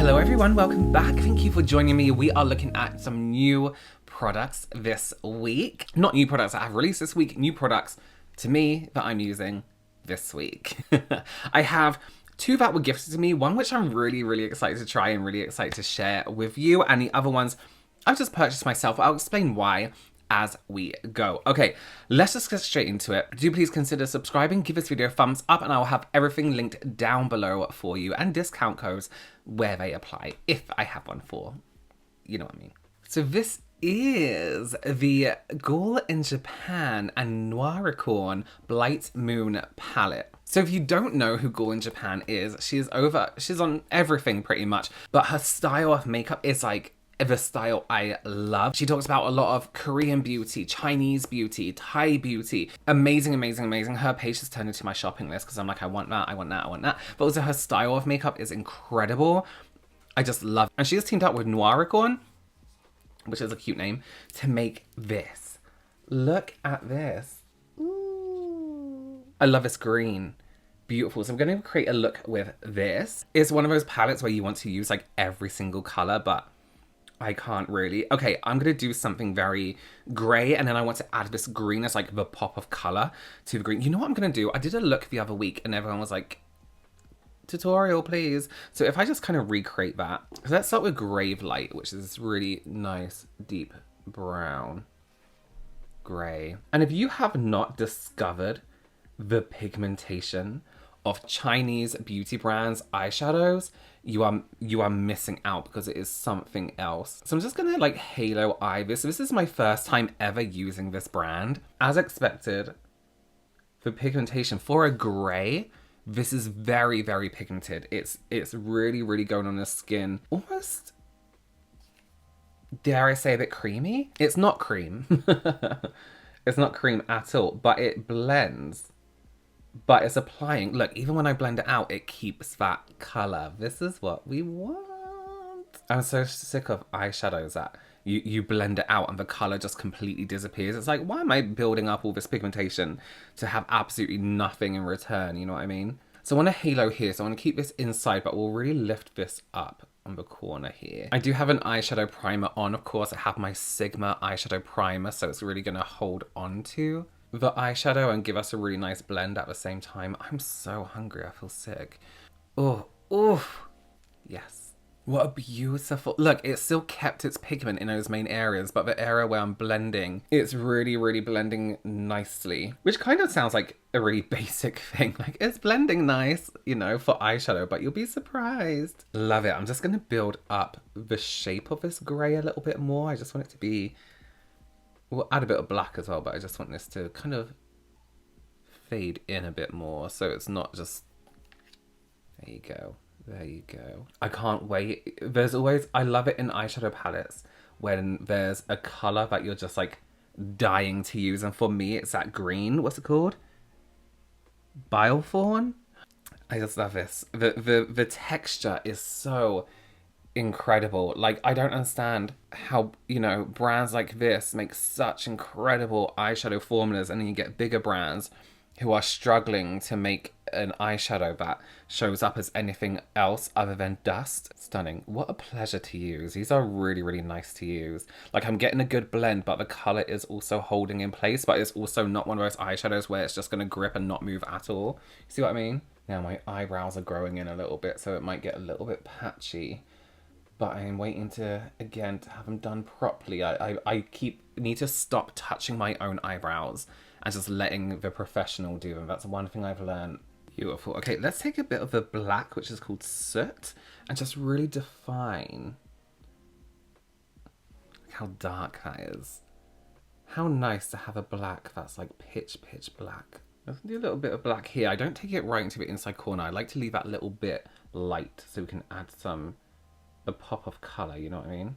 Hello everyone, welcome back. Thank you for joining me. We are looking at some new products this week. Not new products that I have released this week, new products to me that I'm using this week. I have two that were gifted to me, one which I'm really excited to try and really excited to share with you, and the other ones I've just purchased myself. I'll explain why as we go. Okay, let's just get straight into it. Do please consider subscribing, give this video a thumbs up, and I'll have everything linked down below for you and discount codes where they apply, if I have one for, you know what I mean. So this is the Ghoul in Japan and Noiricorn Blight Moon palette. So if you don't know who Ghoul in Japan is, she's on everything pretty much, but her style of makeup is like the style I love. She talks about a lot of Korean beauty, Chinese beauty, Thai beauty. Amazing. Her page has turned into my shopping list because I'm like, I want that. But also her style of makeup is incredible. I just love it. And she has teamed up with Noiricorn, which is a cute name, to make this. Look at this. Ooh. I love this green. Beautiful. So I'm going to create a look with this. It's one of those palettes where you want to use like every single color, but I can't really. Okay, I'm going to do something very grey, and then I want to add this green as like the pop of colour to the green. You know what I'm going to do? I did a look the other week and everyone was like, tutorial please. So if I just kind of recreate that. So let's start with Grave Light, which is this really nice deep brown grey. And if you have not discovered the pigmentation of Chinese beauty brands eyeshadows, you are missing out because it is something else. So I'm just gonna like halo eye this. This is my first time ever using this brand. As expected, for pigmentation for a grey, this is very pigmented. It's really going on the skin. Almost, dare I say, a bit creamy? It's not cream. It's not cream at all, but it blends. But it's applying, look, even when I blend it out, it keeps that colour. This is what we want. I'm so sick of eyeshadows that you blend it out and the colour just completely disappears. It's like, why am I building up all this pigmentation to have absolutely nothing in return? You know what I mean? So I want a halo here, so I want to keep this inside, but we'll really lift this up on the corner here. I do have an eyeshadow primer on, of course. I have my Sigma eyeshadow primer, so it's really going to hold on to the eyeshadow and give us a really nice blend at the same time. I'm so hungry, I feel sick. Oh, yes. What a beautiful, look, it still kept its pigment in those main areas, but the area where I'm blending, it's really blending nicely, which kind of sounds like a really basic thing. Like, it's blending nice, you know, for eyeshadow, but you'll be surprised. Love it. I'm just gonna build up the shape of this gray a little bit more. I just want it to be, we'll add a bit of black as well, but I just want this to kind of fade in a bit more so it's not just, there you go. I can't wait. There's always, I love it in eyeshadow palettes when there's a colour that you're just like dying to use, and for me it's that green, what's it called? Bilethorn? I just love this. The texture is so incredible. Like, I don't understand how, you know, brands like this make such incredible eyeshadow formulas, and then you get bigger brands who are struggling to make an eyeshadow that shows up as anything else other than dust. Stunning. What a pleasure to use. These are really nice to use. Like, I'm getting a good blend, but the color is also holding in place, but it's also not one of those eyeshadows where it's just going to grip and not move at all. See what I mean? Now my eyebrows are growing in a little bit, so it might get a little bit patchy. But I am waiting to have them done properly. I need to stop touching my own eyebrows and just letting the professional do them. That's one thing I've learned. Beautiful. Okay, let's take a bit of the black, which is called Soot, and just really define. Look how dark that is. How nice to have a black that's like pitch black. Let's do a little bit of black here. I don't take it right into the inside corner. I like to leave that little bit light so we can add a pop of colour, you know what I mean?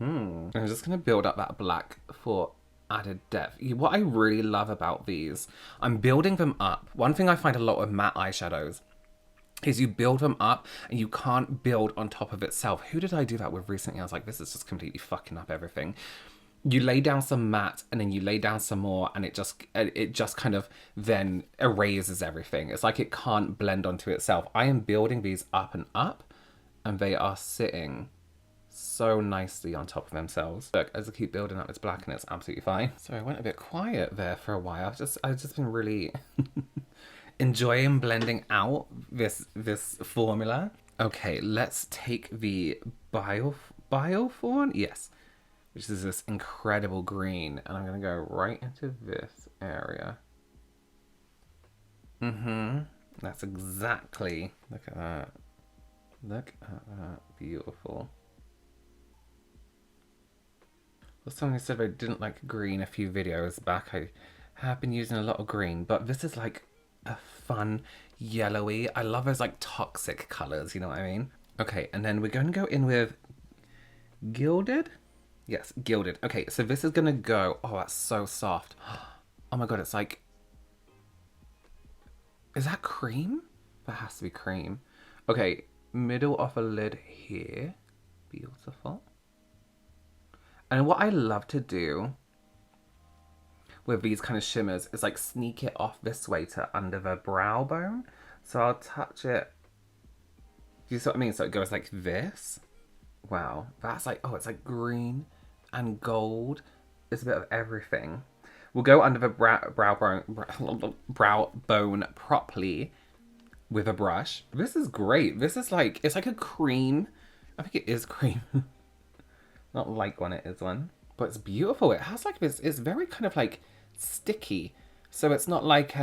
I'm just going to build up that black for added depth. What I really love about these, I'm building them up. One thing I find a lot of matte eyeshadows is you build them up and you can't build on top of itself. Who did I do that with recently? I was like, this is just completely fucking up everything. you lay down some matte and then you lay down some more, and it just kind of then erases everything. It's like it can't blend onto itself. I am building these up and up, and they are sitting so nicely on top of themselves. Look, as I keep building up, it's black and it's absolutely fine. Sorry, I went a bit quiet there for a while. I've just been really enjoying blending out this formula. Okay, let's take the Bioform, yes, which is this incredible green, and I'm gonna go right into this area. That's exactly, look at that. Look at that, beautiful. Well, someone said I didn't like green a few videos back. I have been using a lot of green, but this is like a fun yellowy. I love those like toxic colors, you know what I mean? Okay, and then we're going to go in with Gilded. Yes, Gilded. Okay, so this is going to go, oh, that's so soft. Oh my God, it's like, is that cream? That has to be cream. Okay, middle of a lid here. Beautiful. And what I love to do with these kind of shimmers is like sneak it off this way to under the brow bone. So I'll touch it. Do you see what I mean? So it goes like this. Wow, that's like, oh, it's like green and gold. It's a bit of everything. We'll go under the brow bone properly with a brush. This is great. This is like, it's like a cream. I think it is cream. Not like one, it is one. But it's beautiful. It has like this, it's very kind of like sticky. So it's not like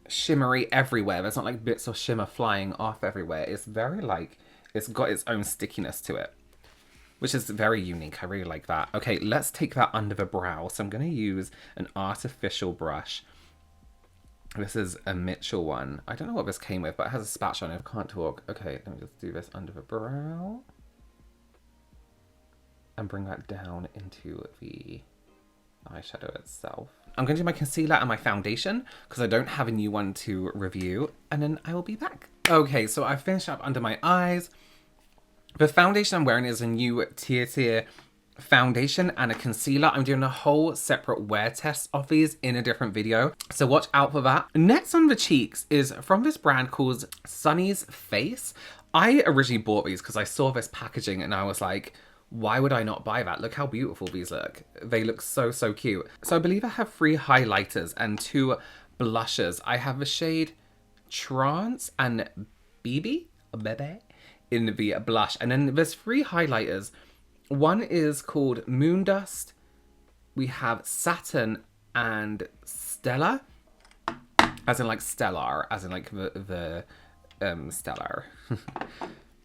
shimmery everywhere. There's not like bits of shimmer flying off everywhere. It's very like, it's got its own stickiness to it, which is very unique. I really like that. Okay, let's take that under the brow. So I'm going to use an artificial brush. This is a Mitchell one. I don't know what this came with, but it has a spatula on it. I can't talk. Okay, let me just do this under the brow. And bring that down into the eyeshadow itself. I'm going to do my concealer and my foundation because I don't have a new one to review, and then I will be back. Okay, so I've finished up under my eyes. The foundation I'm wearing is a new Tier foundation and a concealer. I'm doing a whole separate wear test of these in a different video, so watch out for that. Next on the cheeks is from this brand called Sunny's Face. I originally bought these because I saw this packaging and I was like, why would I not buy that? Look how beautiful these look. They look so, so cute. So I believe I have 3 highlighters and 2 blushes. I have the shade Trance and Bebe in the blush. And then there's 3 highlighters. One is called Moondust. We have Saturn and Stella. As in like stellar, as in like the stellar.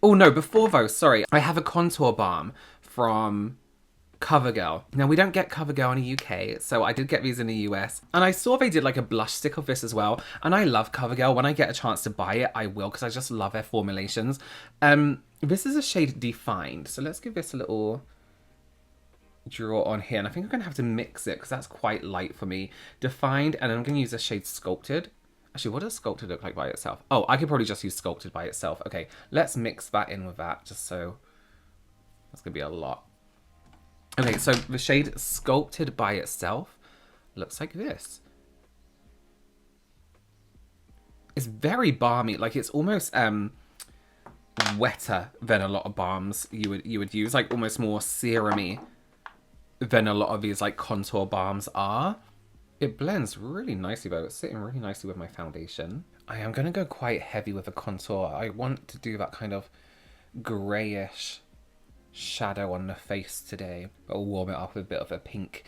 Oh no, before those, sorry. I have a contour balm from CoverGirl. Now, we don't get CoverGirl in the UK, so I did get these in the US. And I saw they did like a blush stick of this as well. And I love CoverGirl. When I get a chance to buy it, I will, because I just love their formulations. This is a shade Defined. So let's give this a little draw on here. And I think I'm going to have to mix it because that's quite light for me. Defined, and I'm going to use a shade Sculpted. Actually, what does Sculpted look like by itself? Oh, I could probably just use Sculpted by itself. Okay, let's mix that in with that, just so... That's going to be a lot. Okay, so the shade Sculpted by itself looks like this. It's very balmy. Like, it's almost wetter than a lot of balms you would use. Like, almost more serum-y than a lot of these, like, contour balms are. It blends really nicely though. It's sitting really nicely with my foundation. I am going to go quite heavy with the contour. I want to do that kind of greyish shadow on the face today. But I'll warm it up with a bit of a pink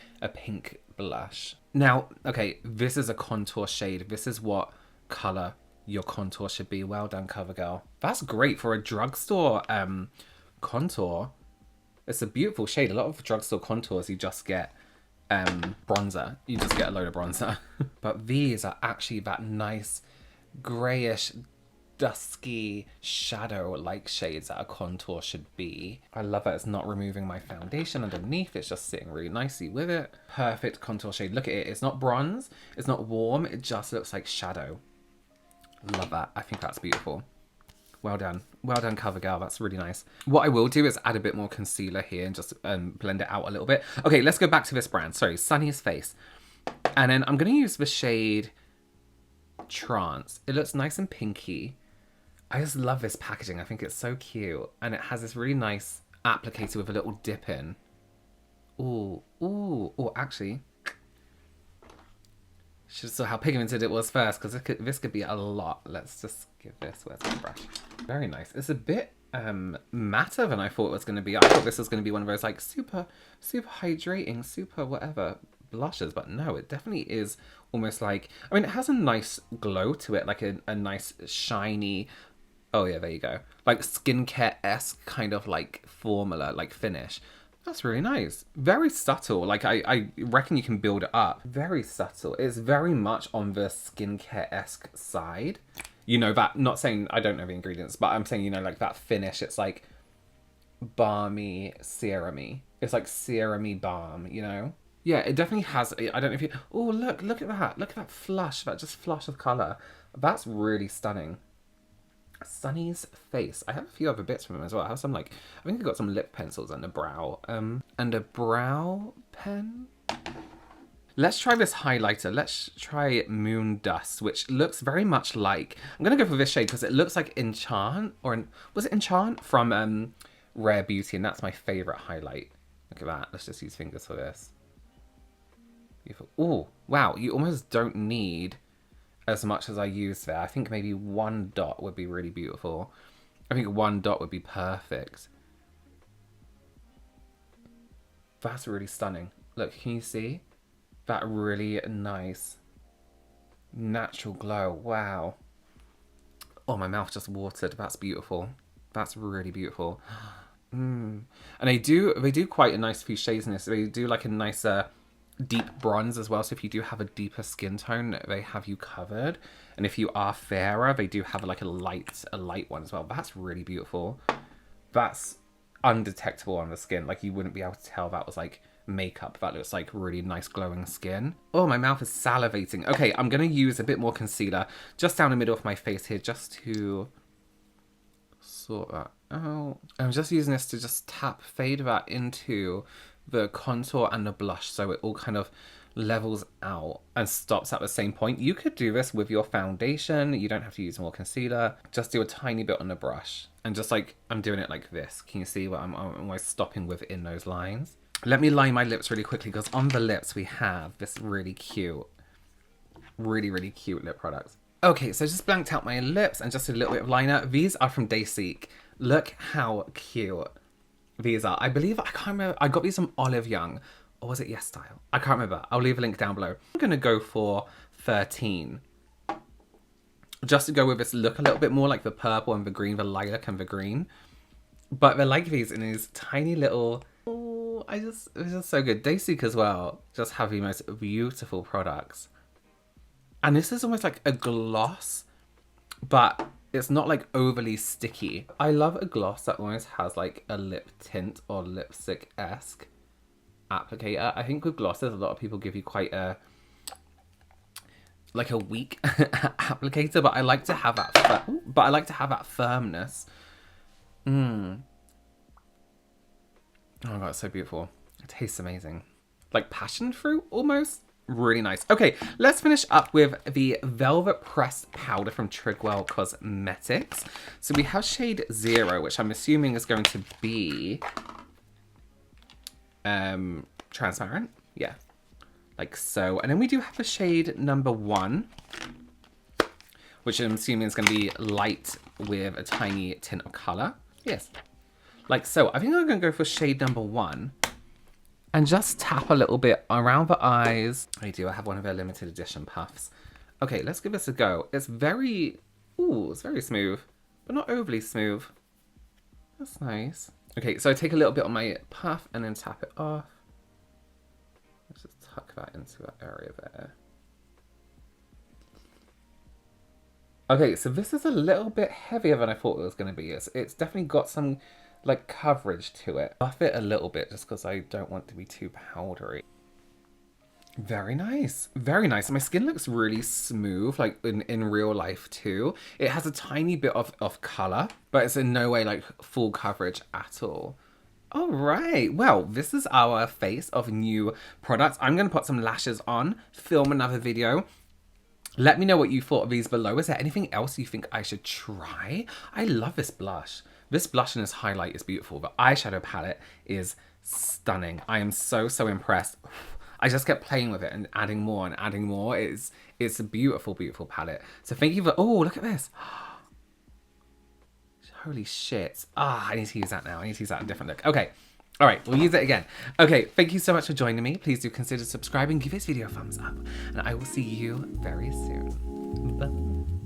blush. Now, okay, this is a contour shade. This is what colour your contour should be. Well done, CoverGirl. That's great for a drugstore contour. It's a beautiful shade. A lot of drugstore contours you just get bronzer. You just get a load of bronzer. But these are actually that nice greyish dusky shadow like shades that a contour should be. I love that it's not removing my foundation underneath. It's just sitting really nicely with it. Perfect contour shade. Look at it. It's not bronze. It's not warm. It just looks like shadow. Love that. I think that's beautiful. Well done. Well done, CoverGirl. That's really nice. What I will do is add a bit more concealer here and just blend it out a little bit. Okay, let's go back to this brand. Sorry, Sunny's Face. And then I'm going to use the shade Trance. It looks nice and pinky. I just love this packaging. I think it's so cute. And it has this really nice applicator with a little dip in. Ooh, ooh, oh, actually, should have saw how pigmented it was first, because this could be a lot. Let's just give this, where's my brush? Very nice. It's a bit matter than I thought it was going to be. I thought this was going to be one of those like super hydrating, super whatever blushes, but no, it definitely is almost like, I mean, it has a nice glow to it, like a nice shiny, oh yeah, there you go, like skincare-esque kind of like formula, like finish. That's really nice. Very subtle. Like, I reckon you can build it up. Very subtle. It's very much on the skincare-esque side. You know, that, not saying I don't know the ingredients, but I'm saying, you know, like that finish, it's like balmy, serum-y. It's like serum-y balm, you know? Yeah, it definitely has, I don't know if you, oh, look at that. Look at that flush, that just flush of colour. That's really stunning. Sunny's Face. I have a few other bits from him as well. I have some like, I think I got some lip pencils and a brow pen. Let's try this highlighter. Let's try Moon Dust, which looks very much like, I'm gonna go for this shade because it looks like Enchant, or was it Enchant from Rare Beauty, and that's my favorite highlight. Look at that. Let's just use fingers for this. Beautiful. Oh wow, you almost don't need as much as I use there. I think maybe one dot would be really beautiful. I think one dot would be perfect. That's really stunning. Look, can you see? That really nice natural glow. Wow. Oh, my mouth just watered. That's beautiful. That's really beautiful. And they do quite a nice few shades in this. They do like a nicer deep bronze as well, so if you do have a deeper skin tone, they have you covered, and if you are fairer, they do have like a light one as well. That's really beautiful. That's undetectable on the skin, like you wouldn't be able to tell that was like makeup. That looks like really nice glowing skin. Oh, my mouth is salivating. Okay, I'm gonna use a bit more concealer just down the middle of my face here, just to sort that out. I'm just using this to just fade that into the contour and the blush, so it all kind of levels out and stops at the same point. You could do this with your foundation. You don't have to use more concealer. Just do a tiny bit on the brush, and just like I'm doing it like this. Can you see what I'm always stopping within those lines? Let me line my lips really quickly, because on the lips we have this really cute lip products. Okay, so just blanked out my lips and just a little bit of liner. These are from Dayseek. Look how cute these are. I believe, I can't remember, I got these from Olive Young, or was it Yes Style? I can't remember. I'll leave a link down below. I'm gonna go for 13. Just to go with this look a little bit more like the purple and the green, the lilac and the green. But they're like these in these tiny little, oh, it's just so good. Dayseek as well just have the most beautiful products. And this is almost like a gloss, but it's not like overly sticky. I love a gloss that almost has like a lip tint or lipstick-esque applicator. I think with glosses, a lot of people give you quite a weak applicator, but I like to have that firmness. Oh my god, it's so beautiful. It tastes amazing. Like passion fruit almost. Really nice. Okay, let's finish up with the Velvet Pressed Powder from TRIGWELL Cosmetics. So we have shade 0, which I'm assuming is going to be transparent. Yeah, like so. And then we do have a shade number 1, which I'm assuming is going to be light with a tiny tint of color. Yes, like so. I think I'm going to go for shade number 1. And just tap a little bit around the eyes. I have one of their limited edition puffs. Okay, let's give this a go. It's very, ooh, it's very smooth, but not overly smooth. That's nice. Okay, so I take a little bit on my puff and then tap it off. Let's just tuck that into that area there. Okay, so this is a little bit heavier than I thought it was going to be. It's definitely got some like coverage to it. Buff it a little bit just because I don't want to be too powdery. Very nice. Very nice. My skin looks really smooth, like in real life too. It has a tiny bit of colour, but it's in no way like full coverage at all. All right. Well, this is our face of new products. I'm going to put some lashes on, film another video. Let me know what you thought of these below. Is there anything else you think I should try? I love this blush. This blush and this highlight is beautiful. The eyeshadow palette is stunning. I am so, so impressed. I just kept playing with it and adding more and adding more. It's a beautiful, beautiful palette. So thank you for, oh, look at this. Holy shit. Ah, I need to use that now. I need to use that in a different look. Okay. All right, we'll use it again. Okay, thank you so much for joining me. Please do consider subscribing, give this video a thumbs up, and I will see you very soon. Bye.